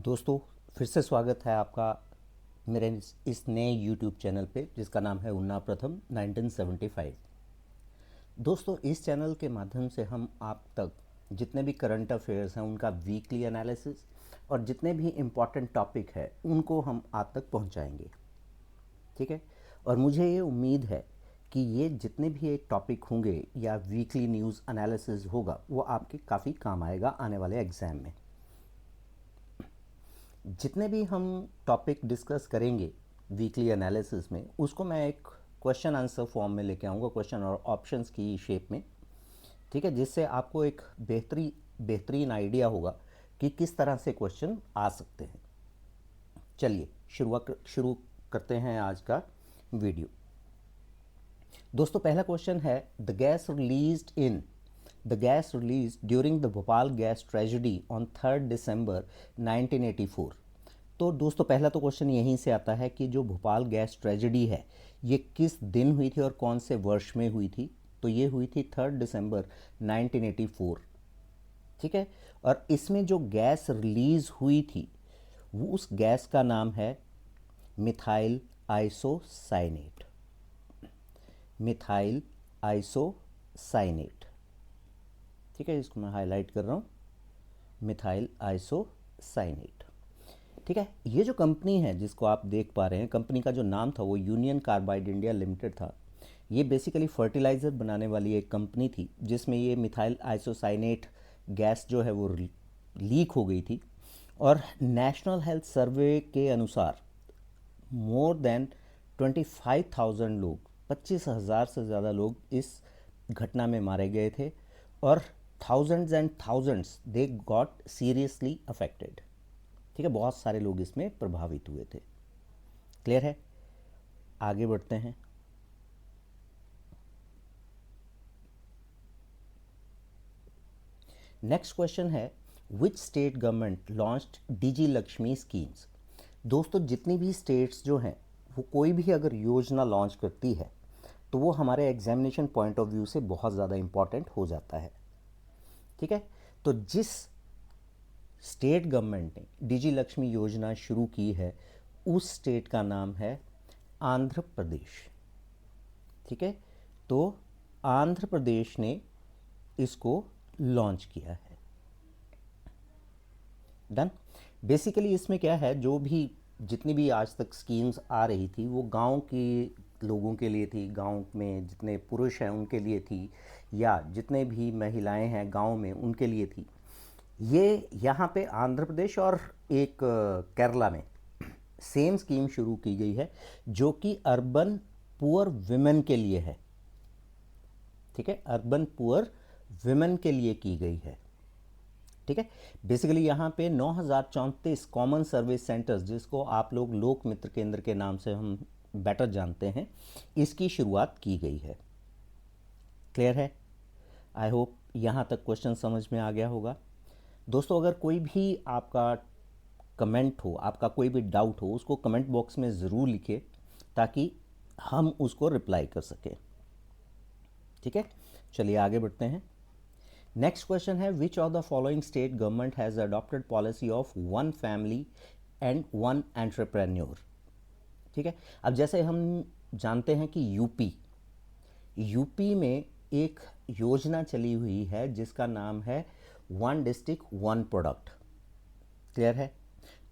दोस्तों, फिर से स्वागत है आपका मेरे इस नए YouTube चैनल पे जिसका नाम है उन्ना प्रथम 1975। दोस्तों, इस चैनल के माध्यम से हम आप तक जितने भी करंट अफेयर्स हैं उनका वीकली एनालिसिस और जितने भी इम्पॉर्टेंट टॉपिक है उनको हम आप तक पहुंचाएंगे। ठीक है। और मुझे ये उम्मीद है कि ये जितने भी एक टॉपिक होंगे या वीकली न्यूज़ एनालिसिस होगा वो आपके काफ़ी काम आएगा आने वाले एग्ज़ाम में। जितने भी हम टॉपिक डिस्कस करेंगे वीकली एनालिसिस में उसको मैं एक क्वेश्चन आंसर फॉर्म में लेके आऊँगा, क्वेश्चन और ऑप्शंस की शेप में। ठीक है, जिससे आपको एक बेहतरीन आइडिया होगा कि किस तरह से क्वेश्चन आ सकते हैं। चलिए शुरू करते हैं आज का वीडियो। दोस्तों, पहला क्वेश्चन है the gas release during the Bhopal gas tragedy on 3 दिसंबर 1984। तो दोस्तों, पहला तो क्वेश्चन यहीं से आता है कि जो भोपाल गैस ट्रेजेडी है ये किस दिन हुई थी और कौन से वर्ष में हुई थी। तो ये हुई थी 3 दिसंबर 1984। ठीक है। और इसमें जो गैस रिलीज़ हुई थी वो उस गैस का नाम है मिथाइल आइसोसाइनेट। Methyl isocyanate. ठीक है, इसको मैं हाईलाइट कर रहा हूँ, मिथाइल आइसोसाइनेट। ठीक है। ये जो कंपनी है जिसको आप देख पा रहे हैं, कंपनी का जो नाम था वो यूनियन कार्बाइड इंडिया लिमिटेड था। ये बेसिकली फर्टिलाइज़र बनाने वाली एक कंपनी थी जिसमें ये मिथाइल आइसोसाइनेट गैस जो है वो लीक हो गई थी। और नेशनल हेल्थ सर्वे के अनुसार मोर देन 25,000 लोग, 25,000 से ज़्यादा लोग इस घटना में मारे गए थे और thousands and thousands they got seriously affected. ठीक है, बहुत सारे लोग इसमें प्रभावित हुए थे। क्लियर है? आगे बढ़ते हैं। नेक्स्ट क्वेश्चन है which state government launched DG Lakshmi schemes. दोस्तों, जितनी भी स्टेट्स जो हैं वो कोई भी अगर योजना लॉन्च करती है तो वो हमारे एग्जामिनेशन पॉइंट ऑफ व्यू से बहुत ज़्यादा इम्पॉर्टेंट हो जाता है। ठीक है। तो जिस स्टेट गवर्नमेंट ने डीजी लक्ष्मी योजना शुरू की है उस स्टेट का नाम है आंध्र प्रदेश। ठीक है। तो आंध्र प्रदेश ने इसको लॉन्च किया है। डन। बेसिकली इसमें क्या है, जो भी जितनी भी आज तक स्कीम्स आ रही थी वो गांव के लोगों के लिए थी, गांव में जितने पुरुष हैं उनके लिए थी या जितने भी महिलाएं हैं गांव में उनके लिए थी। ये यहाँ पे आंध्र प्रदेश और एक केरला में सेम स्कीम शुरू की गई है जो कि अर्बन पुअर विमेन के लिए है। ठीक है, अर्बन पुअर विमेन के लिए की गई है। ठीक है। बेसिकली यहाँ पे 9,034 कॉमन सर्विस सेंटर्स, जिसको आप लोग लोक मित्र केंद्र के नाम से हम बेटर जानते हैं, इसकी शुरुआत की गई है। क्लियर है? आई होप यहाँ तक क्वेश्चन समझ में आ गया होगा। दोस्तों, अगर कोई भी आपका कमेंट हो, आपका कोई भी डाउट हो, उसको कमेंट बॉक्स में ज़रूर लिखिए ताकि हम उसको रिप्लाई कर सकें। ठीक है, चलिए आगे बढ़ते हैं। नेक्स्ट क्वेश्चन है which of the following state government has adopted policy of one family and one entrepreneur. ठीक है। अब जैसे हम जानते हैं कि यूपी में एक योजना चली हुई है जिसका नाम है one district one product. Clear है?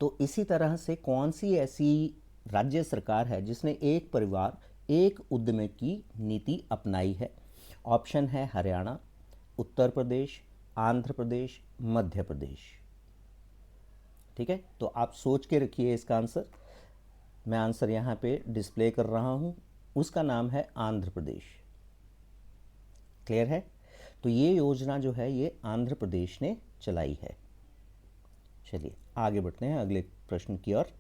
तो इसी तरह से कौन सी ऐसी राज्य सरकार है जिसने एक परिवार एक उद्यम की नीति अपनाई है? ऑप्शन है हरियाणा, उत्तर प्रदेश, आंध्र प्रदेश, मध्य प्रदेश। ठीक है, तो आप सोच के रखिए इसका आंसर। मैं आंसर यहाँ पे डिस्प्ले कर रहा हूँ। उसका नाम है आंध्र प्रदेश। क्लियर है? तो ये योजना जो है ये आंध्र प्रदेश ने चलाई है। चलिए आगे बढ़ते हैं अगले प्रश्न की ओर।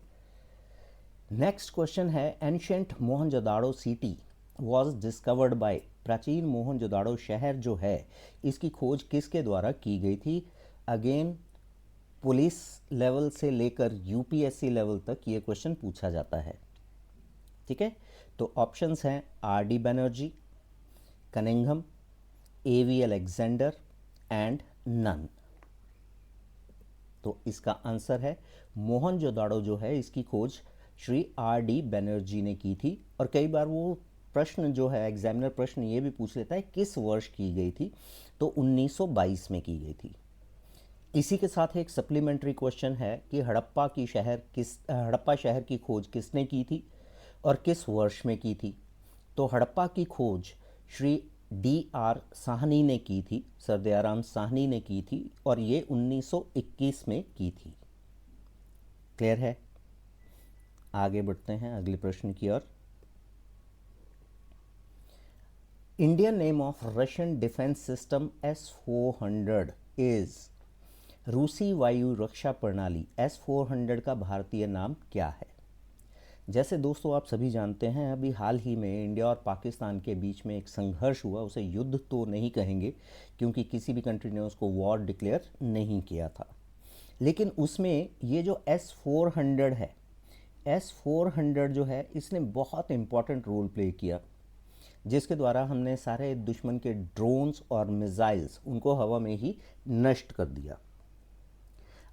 नेक्स्ट क्वेश्चन है ancient Mohenjodaro city was discovered by. प्राचीन मोहनजोदाड़ो शहर जो है इसकी खोज किसके द्वारा की गई थी? अगेन पुलिस लेवल से लेकर यूपीएससी लेवल तक ये क्वेश्चन पूछा जाता है। ठीक है। तो ऑप्शंस हैं R D Banerjee, Cunningham, A V Alexander and none. तो इसका आंसर है मोहनजोदाड़ो जो है, इसकी खोज श्री आर डी बैनर्जी ने की थी। और कई बार वो प्रश्न जो है, एग्जामिनर प्रश्न ये भी पूछ लेता है किस वर्ष की गई थी, तो 1922 में की गई थी। इसी के साथ एक सप्लीमेंट्री क्वेश्चन है कि हड़प्पा शहर की खोज किसने की थी और किस वर्ष में की थी। तो हड़प्पा की खोज श्री डी आर साहनी ने की थी, सर दयाराम साहनी ने की थी, और ये 1921 में की थी। क्लियर है? आगे बढ़ते हैं अगले प्रश्न की ओर। Indian name of Russian defence system S-400 is, रूसी वायु रक्षा प्रणाली S-400 का भारतीय नाम क्या है? जैसे दोस्तों आप सभी जानते हैं, अभी हाल ही में इंडिया और पाकिस्तान के बीच में एक संघर्ष हुआ। उसे युद्ध तो नहीं कहेंगे क्योंकि किसी भी कंट्री ने उसको वॉर डिक्लेयर नहीं किया था, लेकिन उसमें ये जो S-400 है, S-400 जो है इसने बहुत इम्पॉर्टेंट रोल प्ले किया, जिसके द्वारा हमने सारे दुश्मन के ड्रोन्स और मिसाइल्स उनको हवा में ही नष्ट कर दिया।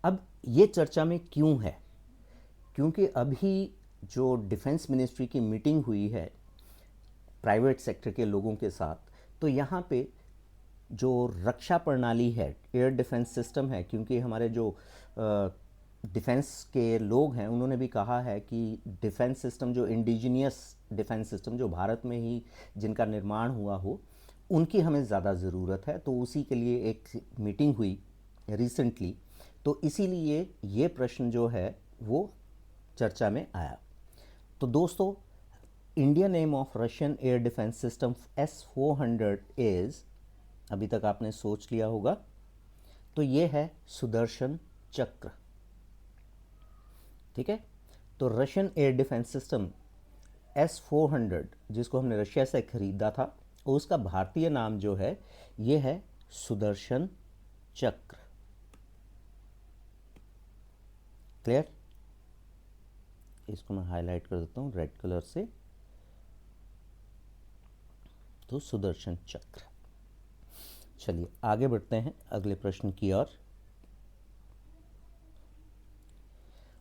अब ये चर्चा में क्यों है? क्योंकि अभी जो डिफेंस मिनिस्ट्री की मीटिंग हुई है प्राइवेट सेक्टर के लोगों के साथ, तो यहाँ पे जो रक्षा प्रणाली है, एयर डिफेंस सिस्टम है, क्योंकि हमारे जो डिफेंस के लोग हैं उन्होंने भी कहा है कि डिफेंस सिस्टम जो इंडिजीनियस डिफेंस सिस्टम जो भारत में ही जिनका निर्माण हुआ हो, उनकी हमें ज़्यादा ज़रूरत है। तो उसी के लिए एक मीटिंग हुई रिसेंटली, तो इसीलिए ये प्रश्न जो है वो चर्चा में आया। तो दोस्तों, Indian name of Russian air defence system S-400 is, अभी तक आपने सोच लिया होगा, तो ये है सुदर्शन चक्र। ठीक है? तो Russian air defence system S-400 जिसको हमने रशिया से खरीदा था, उसका भारतीय नाम जो है ये है सुदर्शन चक्र। क्लियर? इसको मैं हाईलाइट कर देता हूँ रेड कलर से, तो सुदर्शन चक्र। चलिए आगे बढ़ते हैं अगले प्रश्न की ओर।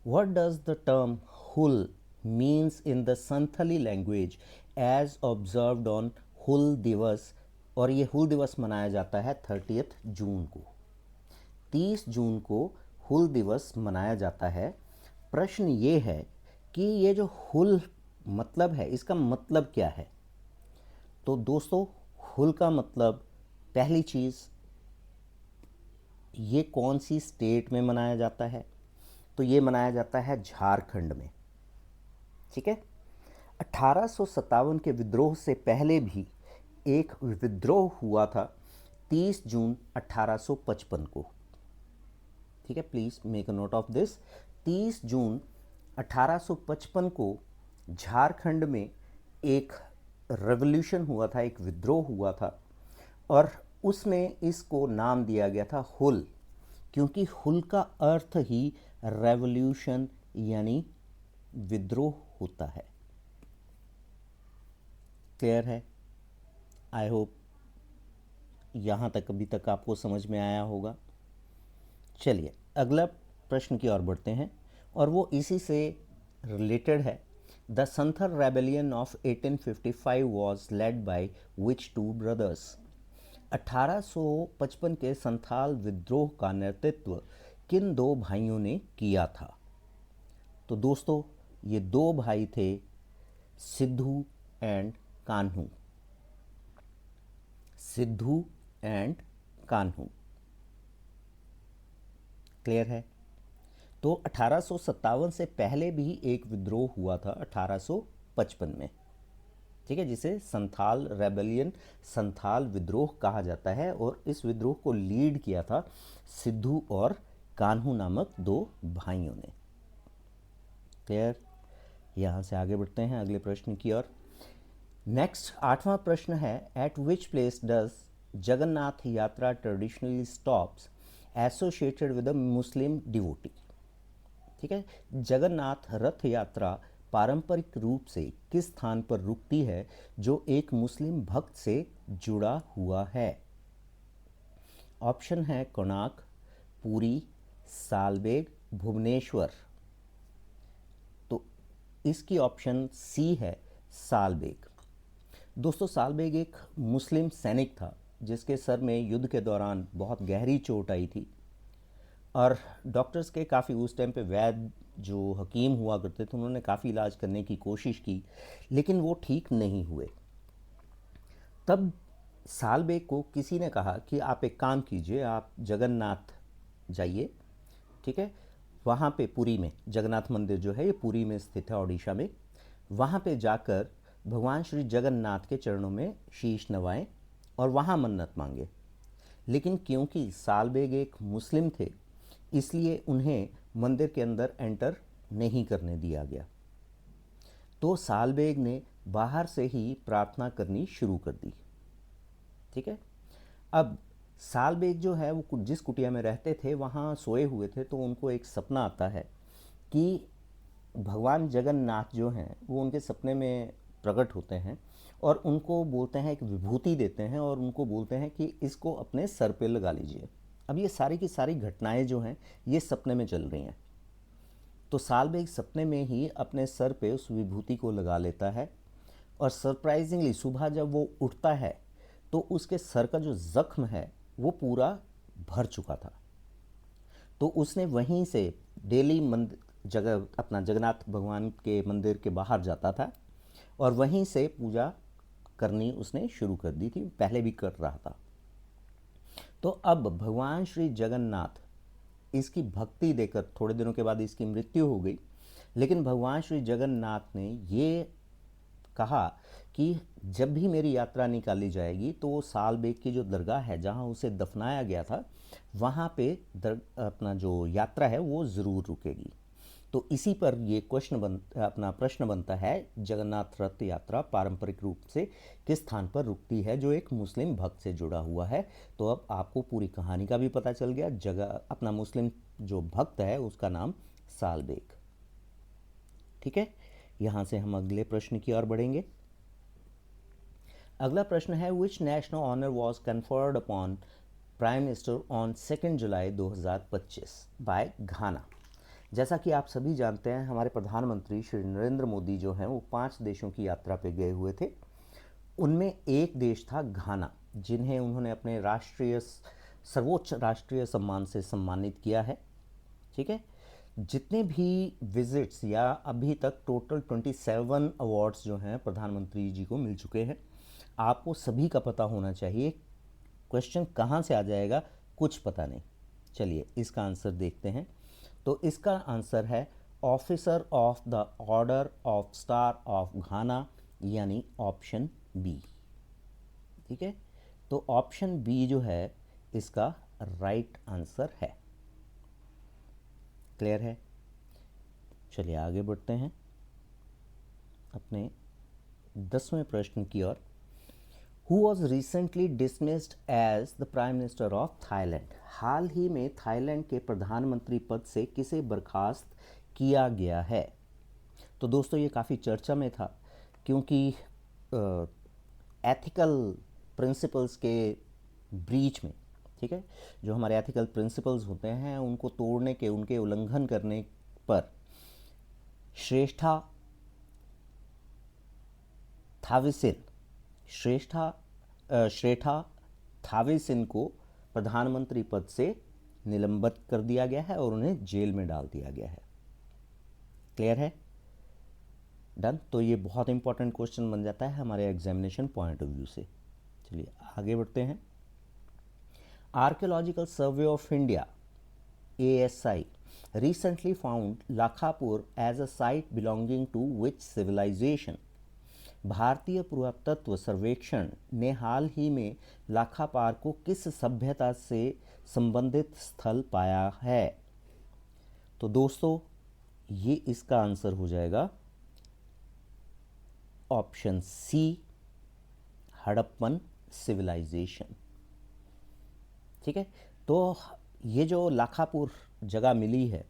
What does the term Hul means in the Santhali language as observed on हुल दिवस? और ये हुल दिवस मनाया जाता है 30 जून को। 30 जून को हुल दिवस मनाया जाता है। प्रश्न ये है कि ये जो हुल मतलब है, इसका मतलब क्या है? तो दोस्तों, हुल का मतलब, पहली चीज़, ये कौन सी स्टेट में मनाया जाता है? तो ये मनाया जाता है झारखंड में। ठीक है? 1857 के विद्रोह से पहले भी एक विद्रोह हुआ था 30 जून 1855 को। ठीक है, please make a note of this. 30 जून 1855 को झारखंड में एक रेवोल्यूशन हुआ था, एक विद्रोह हुआ था, और उसमें इसको नाम दिया गया था हुल, क्योंकि हुल का अर्थ ही रेवोल्यूशन यानी विद्रोह होता है। क्लियर है? आई होप यहाँ तक अभी तक आपको समझ में आया होगा। चलिए अगला प्रश्न की ओर बढ़ते हैं, और वो इसी से रिलेटेड है। The Santhal rebellion of 1855 was led by which two brothers? 1855 के संथाल विद्रोह का नेतृत्व किन दो भाइयों ने किया था? तो दोस्तों, ये दो भाई थे, Sidhu and Kanhu. Sidhu and Kanhu. Clear है? तो 1857 से पहले भी एक विद्रोह हुआ था 1855 में। ठीक है, जिसे संथाल रेबेलियन, संथाल विद्रोह कहा जाता है, और इस विद्रोह को लीड किया था सिद्धू और कान्हू नामक दो भाइयों ने। क्लियर? यहाँ से आगे बढ़ते हैं अगले प्रश्न की ओर। नेक्स्ट 8वां प्रश्न है, at which place does Jagannath Yatra traditionally stops associated with a Muslim devotee? ठीक है, जगन्नाथ रथ यात्रा पारंपरिक रूप से किस स्थान पर रुकती है जो एक मुस्लिम भक्त से जुड़ा हुआ है? ऑप्शन है कोणार्क, पुरी, सालबेग, भुवनेश्वर। तो इसकी ऑप्शन सी है सालबेग। दोस्तों, सालबेग एक मुस्लिम सैनिक था जिसके सर में युद्ध के दौरान बहुत गहरी चोट आई थी, और डॉक्टर्स के काफ़ी, उस टाइम पे वैद्य जो हकीम हुआ करते थे, उन्होंने काफ़ी इलाज करने की कोशिश की, लेकिन वो ठीक नहीं हुए। तब सालबेग को किसी ने कहा कि आप एक काम कीजिए, आप जगन्नाथ जाइए, ठीक है। वहाँ पे पुरी में जगन्नाथ मंदिर जो है ये पुरी में स्थित है, उड़ीसा में। वहाँ पे जाकर भगवान श्री जगन्नाथ के चरणों में शीश नवाएं और वहाँ मन्नत मांगे। लेकिन क्योंकि सालबेग एक मुस्लिम थे, इसलिए उन्हें मंदिर के अंदर एंटर नहीं करने दिया गया। तो सालबेग ने बाहर से ही प्रार्थना करनी शुरू कर दी, ठीक है। अब सालबेग जो है वो जिस कुटिया में रहते थे वहाँ सोए हुए थे, तो उनको एक सपना आता है कि भगवान जगन्नाथ जो हैं वो उनके सपने में प्रकट होते हैं और उनको बोलते हैं, एक विभूति देते हैं और उनको बोलते हैं कि इसको अपने सर पे लगा लीजिए। अब ये सारी की सारी घटनाएं जो हैं ये सपने में चल रही हैं। तो सालबेग सपने में ही अपने सर पे उस विभूति को लगा लेता है, और सरप्राइजिंगली सुबह जब वो उठता है तो उसके सर का जो ज़ख्म है वो पूरा भर चुका था। तो उसने वहीं से डेली जगह अपना जगन्नाथ भगवान के मंदिर के बाहर जाता था और वहीं से पूजा करनी उसने शुरू कर दी थी, पहले भी कर रहा था। तो अब भगवान श्री जगन्नाथ, इसकी भक्ति देकर थोड़े दिनों के बाद इसकी मृत्यु हो गई, लेकिन भगवान श्री जगन्नाथ ने ये कहा कि जब भी मेरी यात्रा निकाली जाएगी तो सालबेग की जो दरगाह है जहाँ उसे दफनाया गया था वहाँ पे अपना जो यात्रा है वो ज़रूर रुकेगी। तो इसी पर ये अपना प्रश्न बनता है, जगन्नाथ रथ यात्रा पारंपरिक रूप से किस स्थान पर रुकती है जो एक मुस्लिम भक्त से जुड़ा हुआ है। तो अब आपको पूरी कहानी का भी पता चल गया। जगह अपना मुस्लिम जो भक्त है उसका नाम सालबेग, ठीक है। यहाँ से हम अगले प्रश्न की ओर बढ़ेंगे। अगला प्रश्न है, which national honour was conferred upon prime minister on 2 July 2025 by Ghana. जैसा कि आप सभी जानते हैं, हमारे प्रधानमंत्री श्री नरेंद्र मोदी जो हैं वो 5 देशों की यात्रा पे गए हुए थे। उनमें एक देश था घाना, जिन्हें उन्होंने अपने सर्वोच्च राष्ट्रीय सम्मान से सम्मानित किया है, ठीक है। जितने भी विजिट्स या अभी तक टोटल 27 अवार्ड्स जो हैं प्रधानमंत्री जी को मिल चुके हैं। आपको सभी का पता होना चाहिए। क्वेश्चन कहाँ से आ जाएगा कुछ पता नहीं। चलिए इसका आंसर देखते हैं। तो इसका आंसर है officer of the order of star of घाना, यानी ऑप्शन बी, ठीक है। तो ऑप्शन बी जो है इसका राइट आंसर है। क्लियर है? चलिए आगे बढ़ते हैं अपने 10वें प्रश्न की ओर। Who was recently dismissed as the prime minister of Thailand. हाल ही में थाईलैंड के प्रधानमंत्री पद से किसे बर्खास्त किया गया है। तो दोस्तों ये काफ़ी चर्चा में था, क्योंकि एथिकल प्रिंसिपल्स के ब्रीच में, ठीक है, जो हमारे एथिकल प्रिंसिपल्स होते हैं उनको तोड़ने के, उनके उल्लंघन करने पर श्रेष्ठा थाविसिन श्रेष्ठा थाविसिन को प्रधानमंत्री पद से निलंबित कर दिया गया है और उन्हें जेल में डाल दिया गया है। क्लियर है? डन। तो ये बहुत इंपॉर्टेंट क्वेश्चन बन जाता है हमारे एग्जामिनेशन पॉइंट ऑफ व्यू से। चलिए आगे बढ़ते हैं। Archaeological survey of India ASI recently found Lakhapur as a site belonging to which civilization? भारतीय पुरातत्व सर्वेक्षण ने हाल ही में लाखापार को किस सभ्यता से संबंधित स्थल पाया है। तो दोस्तों ये इसका आंसर हो जाएगा ऑप्शन सी, हड़प्पन सिविलाइजेशन, ठीक है। तो ये जो लाखापुर जगह मिली है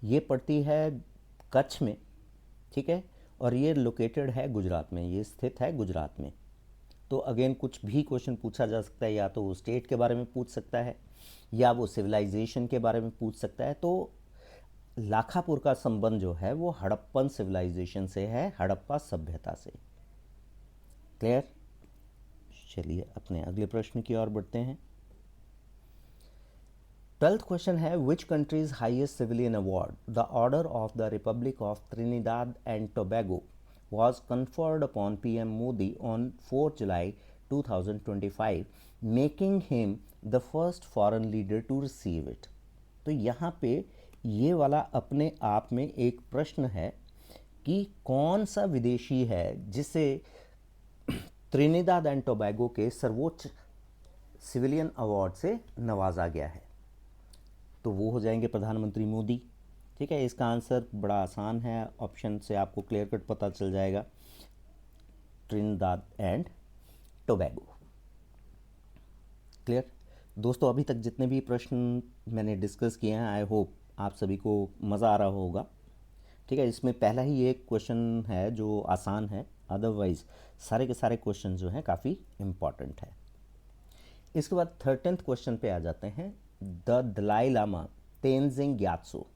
ये पड़ती है कच्छ में, ठीक है, और ये लोकेटेड है गुजरात में, ये स्थित है गुजरात में। तो अगेन कुछ भी क्वेश्चन पूछा जा सकता है, या तो स्टेट के बारे में पूछ सकता है या वो सिविलाइजेशन के बारे में पूछ सकता है। तो लाखापुर का संबंध जो है वो हड़प्पन सिविलाइजेशन से है, हड़प्पा सभ्यता से। क्लियर? चलिए अपने अगले प्रश्न की ओर बढ़ते हैं। 12th क्वेश्चन है, which countries highest civilian award the order of the Republic of Trinidad and Tobago was conferred upon PM Modi on 4 July 2025, making him the first foreign leader to receive it। तो यहाँ पे ये वाला अपने आप में एक प्रश्न है कि कौन सा विदेशी है जिसे त्रिनिदाद एंड टोबैगो के सर्वोच्च सिविलियन अवार्ड से नवाजा गया है। तो वो हो जाएंगे प्रधानमंत्री मोदी। ठीक है, इसका आंसर बड़ा आसान है, ऑप्शन से आपको क्लियर कट पता चल जाएगा, त्रिनिदाद एंड टोबैगो। क्लियर दोस्तों? अभी तक जितने भी प्रश्न मैंने डिस्कस किए हैं, आई होप आप सभी को मज़ा आ रहा होगा। ठीक है, इसमें पहला ही एक क्वेश्चन है जो आसान है, अदरवाइज सारे के सारे क्वेश्चन जो हैं काफ़ी इम्पॉर्टेंट है। इसके बाद 13th क्वेश्चन पे आ जाते हैं, द दलाई लामा तेनजिंग ग्यात्सो।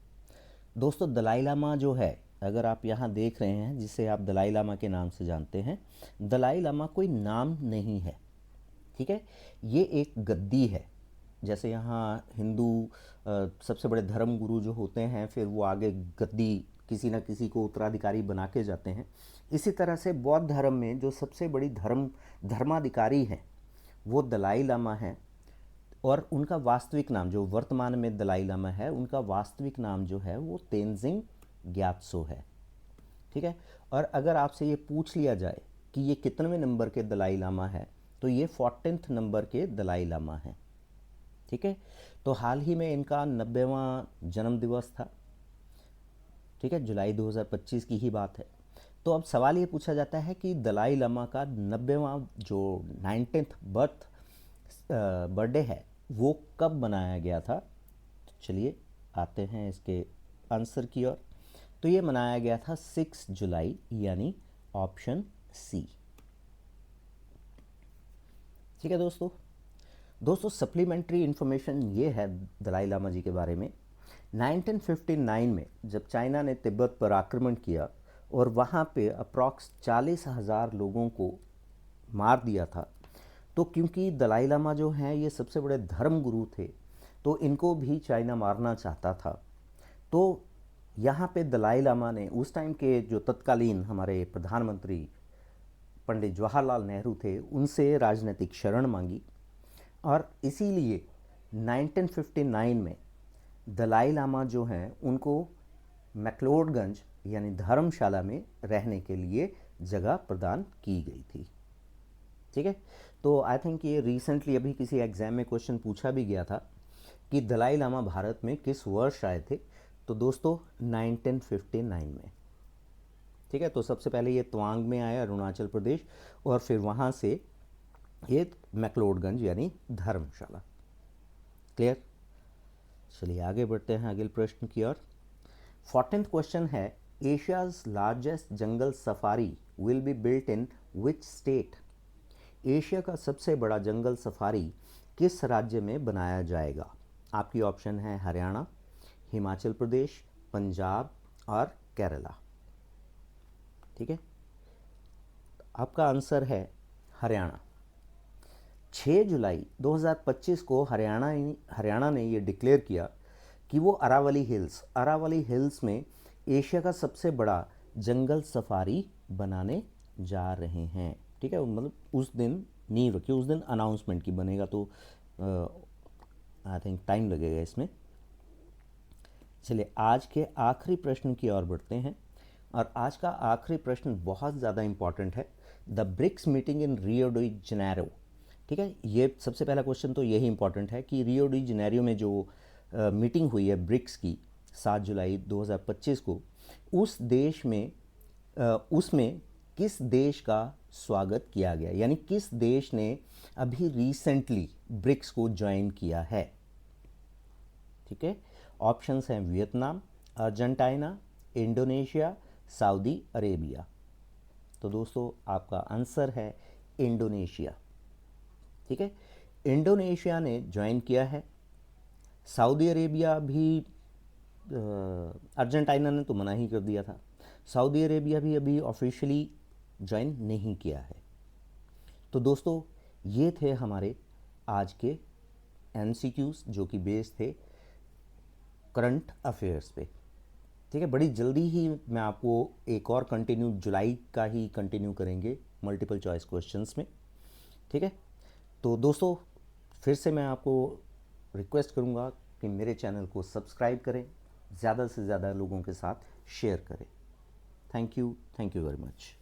दोस्तों दलाई लामा जो है, अगर आप यहाँ देख रहे हैं, जिसे आप दलाई लामा के नाम से जानते हैं, दलाई लामा कोई नाम नहीं है। ठीक है, ये एक गद्दी है। जैसे यहाँ हिंदू सबसे बड़े धर्म गुरु जो होते हैं, फिर वो आगे गद्दी किसी न किसी को उत्तराधिकारी बना के जाते हैं, इसी तरह से बौद्ध धर्म में जो सबसे बड़ी धर्माधिकारी हैं वो दलाई लामा हैं। और उनका वास्तविक नाम, जो वर्तमान में दलाई लामा है, उनका वास्तविक नाम जो है वो तेनजिंग ग्यात्सो है। ठीक है, और अगर आपसे ये पूछ लिया जाए कि ये कितनेवें नंबर के दलाई लामा है, तो ये 14th नंबर के दलाई लामा हैं। ठीक है, तो हाल ही में इनका 90वां जन्म दिवस था। ठीक है, जुलाई 2025 की ही बात है। तो अब सवाल ये पूछा जाता है कि दलाई लामा का 90वां जो 19th बर्थडे है वो कब मनाया गया था। तो चलिए आते हैं इसके आंसर की ओर। तो ये मनाया गया था 6 जुलाई, यानी ऑप्शन सी। ठीक है दोस्तों सप्लीमेंट्री इन्फॉर्मेशन ये है दलाई लामा जी के बारे में। 1959 में जब चाइना ने तिब्बत पर आक्रमण किया और वहाँ पे अप्रॉक्स 40,000 लोगों को मार दिया था, तो क्योंकि दलाई लामा जो हैं ये सबसे बड़े धर्म गुरु थे, तो इनको भी चाइना मारना चाहता था। तो यहाँ पे दलाई लामा ने उस टाइम के जो तत्कालीन हमारे प्रधानमंत्री पंडित जवाहरलाल नेहरू थे, उनसे राजनीतिक शरण मांगी, और इसीलिए 1959 में दलाई लामा जो हैं उनको मैक्लोडगंज यानी धर्मशाला में रहने के लिए जगह प्रदान की गई थी। ठीक है, तो आई थिंक ये रिसेंटली अभी किसी एग्ज़ाम में क्वेश्चन पूछा भी गया था कि दलाई लामा भारत में किस वर्ष आए थे। तो दोस्तों 1959 में। ठीक है, तो सबसे पहले ये तवांग में आया, अरुणाचल प्रदेश, और फिर वहाँ से ये मैक्लोडगंज यानी धर्मशाला। क्लियर? चलिए आगे बढ़ते हैं अगले प्रश्न की ओर। 14th क्वेश्चन है, Asia's largest jungle safari will be built in which state. Asia का सबसे बड़ा जंगल सफारी किस राज्य में बनाया जाएगा। आपकी ऑप्शन है हरियाणा, हिमाचल प्रदेश, पंजाब और केरला। ठीक है, आपका आंसर है हरियाणा। 6 जुलाई 2025 को हरियाणा ने ये डिक्लेयर किया कि वो अरावली हिल्स में एशिया का सबसे बड़ा जंगल सफारी बनाने जा रहे हैं। ठीक है, मतलब उस दिन नींव रखी, उस दिन अनाउंसमेंट की बनेगा, तो आई थिंक टाइम लगेगा इसमें। चलिए आज के आखिरी प्रश्न की ओर बढ़ते हैं, और आज का आखिरी प्रश्न बहुत ज़्यादा इम्पॉर्टेंट है। The BRICS meeting in Rio de Janeiro. ठीक है, ये सबसे पहला क्वेश्चन तो यही इम्पॉर्टेंट है कि रियो डी जनेरियो में जो मीटिंग हुई है ब्रिक्स की 7 जुलाई 2025 को, उसमें किस देश का स्वागत किया गया, यानी किस देश ने अभी रिसेंटली ब्रिक्स को ज्वाइन किया है। ठीक है, ऑप्शंस हैं Vietnam, Argentina, Indonesia, Saudi Arabia. तो दोस्तों आपका आंसर है इंडोनेशिया। ठीक है, इंडोनेशिया ने ज्वाइन किया है सऊदी अरेबिया भी, अर्जेंटीना ने तो मना ही कर दिया था। सऊदी अरेबिया भी अभी ऑफिशियली ज्वाइन नहीं किया है। तो दोस्तों, ये थे हमारे आज के एमसीक्यूज़ जो कि बेस थे करंट अफेयर्स पे। ठीक है, बड़ी जल्दी ही मैं आपको एक और कंटिन्यू, जुलाई का ही कंटिन्यू करेंगे मल्टीपल चॉइस क्वेश्चंस में। ठीक है, तो दोस्तों फिर से मैं आपको रिक्वेस्ट करूँगा कि मेरे चैनल को सब्सक्राइब करें, ज़्यादा से ज़्यादा लोगों के साथ शेयर करें। Thank you very much.